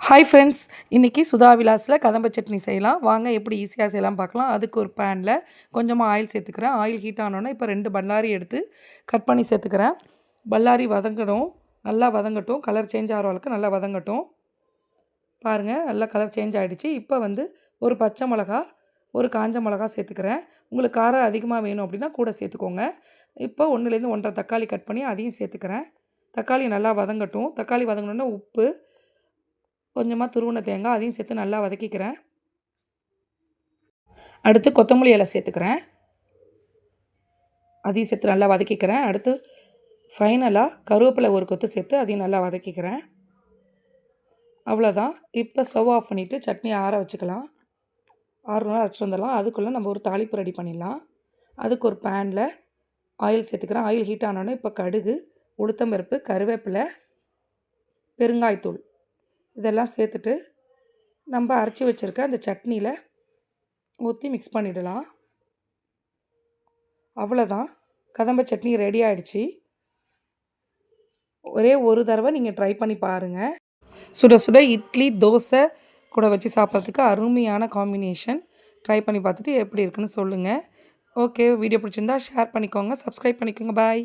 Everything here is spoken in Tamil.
ஹாய் ஃப்ரெண்ட்ஸ், இன்றைக்கி சுதா விலாஸில் கதம்ப சட்னி செய்யலாம். வாங்க எப்படி ஈஸியாக செய்யலாம் பார்க்கலாம். அதுக்கு ஒரு பேனில் கொஞ்சமாக ஆயில் சேர்த்துக்கிறேன். ஆயில் ஹீட் ஆனோடனே இப்போ 2 பல்லாரி எடுத்து கட் பண்ணி சேர்த்துக்கிறேன். பல்லாரி வதங்கணும், நல்லா வதங்கட்டும். கலர் சேஞ்ச் ஆகிற அளவுக்கு நல்லா வதங்கட்டும். பாருங்கள், நல்லா கலர் சேஞ்ச் ஆகிடுச்சு. இப்போ ஒரு பச்சை மிளகா, ஒரு காஞ்ச மிளகா சேர்த்துக்கிறேன். உங்களுக்கு காரம் அதிகமாக வேணும் அப்படின்னா கூட சேர்த்துக்கோங்க. இப்போ 1லேருந்து 1 1/2 தக்காளி கட் பண்ணி அதையும் சேர்த்துக்கிறேன். தக்காளி நல்லா வதங்கட்டும். தக்காளி வதங்கினோடனே உப்பு, கொஞ்சமாக துருவின தேங்காய் அதையும் சேர்த்து நல்லா வதக்கிக்கிறேன். அடுத்து கொத்தமல்லி இலை சேர்த்துக்கிறேன். அதையும் சேர்த்து நல்லா வதக்கிக்கிறேன். அடுத்து ஃபைனலாக கருவேப்பிலை ஒரு கொத்து சேர்த்து அதையும் நல்லா வதக்கிக்கிறேன். அவ்வளோதான். இப்போ ஸ்டவ் ஆஃப் பண்ணிவிட்டு சட்னி ஆற வச்சுக்கலாம். ஆறணும்னா அரைச்சிட்டு வந்துடலாம். அதுக்குள்ளே நம்ம ஒரு தாளிப்பு ரெடி பண்ணிடலாம். அதுக்கு ஒரு பேனில் ஆயில் சேர்த்துக்கிறேன். ஆயில் ஹீட் ஆனோடனே இப்போ கடுகு, உளுத்தம்பருப்பு, கருவேப்பிலை, பெருங்காயத்தூள் இதெல்லாம் சேர்த்துட்டு நம்ம அரைச்சி வச்சுருக்க அந்த சட்னியில் ஊற்றி மிக்ஸ் பண்ணிடலாம். அவ்வளோதான், கதம்ப சட்னி ரெடி ஆகிடுச்சு. ஒரே ஒரு தடவை நீங்கள் ட்ரை பண்ணி பாருங்கள். சுட சுட இட்லி, தோசை கூட வச்சு சாப்பிட்றதுக்கு அருமையான காம்பினேஷன். ட்ரை பண்ணி பார்த்துட்டு எப்படி இருக்குன்னு சொல்லுங்கள். ஓகே, வீடியோ பிடிச்சிருந்தா ஷேர் பண்ணிக்கோங்க, சப்ஸ்கிரைப் பண்ணிக்கோங்க. பாய்.